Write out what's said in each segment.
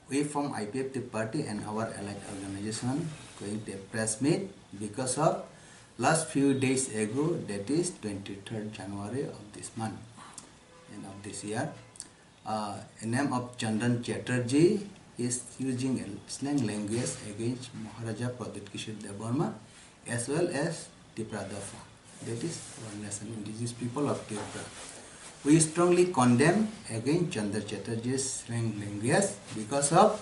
we from Ipft party and our allied organization going to a press meet because of last few days ago, that is 23rd January of this month and of this year. In name of Chandan Chatterjee is using a slang language against Maharaja Pradip Kishore Devarma as well as Tipradafa, that is one nation indigenous people of Tripura. We strongly condemn against Chandan Chatterjee's slang language because of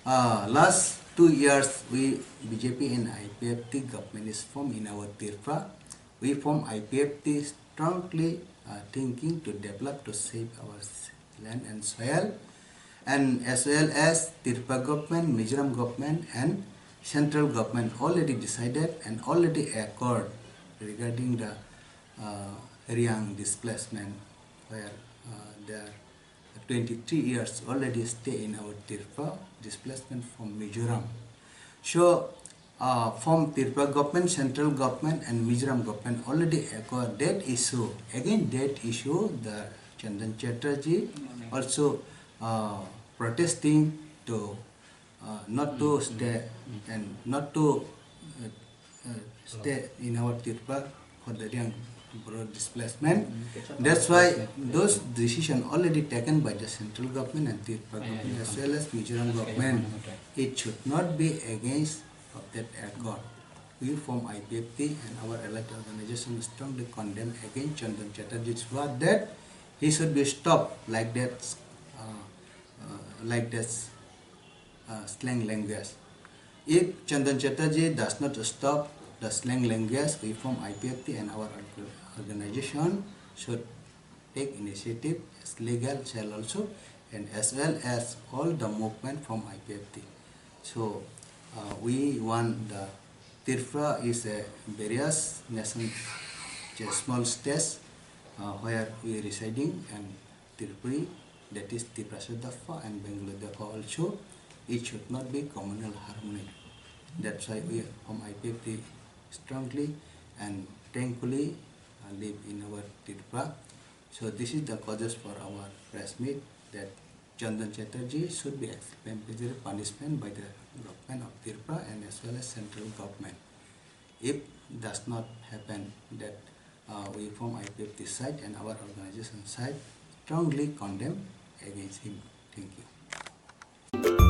last 2 years we BJP and Ipft government is formed in our Tripura. We from Ipft strongly thinking to develop to save our land and soil, and as well as Tripura government, Mizoram government and central government already decided and already accord regarding the Riang displacement, where there are 23 years already stay in our Tripura, displacement from Mizoram. So from Tripura government, central government and Mizoram government already accord that issue. Again that issue, the Chandan Chatterjee also protesting to not to stay and not to stay in our Tripura for the young displacement. That's why those decisions already taken by the central government and Tripura government as well as Mizoram government. It should not be against of that accord. We from Ipft and our allied organization strongly condemn against Chandan Chatterjee's word that he should be stopped like that slang language. If Chandan Chatterjee does not stop the slang language, we from Ipft and our organization should take initiative as legal cell also and as well as all the movement from Ipft. So we want the Tripura is a various nation, small states where we residing, and Tripura, that is Tipradafa and Bangladesh also, it should not be communal harmony. That's why we from Ipft strongly and thankfully live in our Tripura. So this is the causes for our press meet that Chandan Chatterjee should be exemplary punishment by the government of Tripura and as well as central government. If does not happen, that we from Ipft side and our organization side strongly condemn against him. Thank you.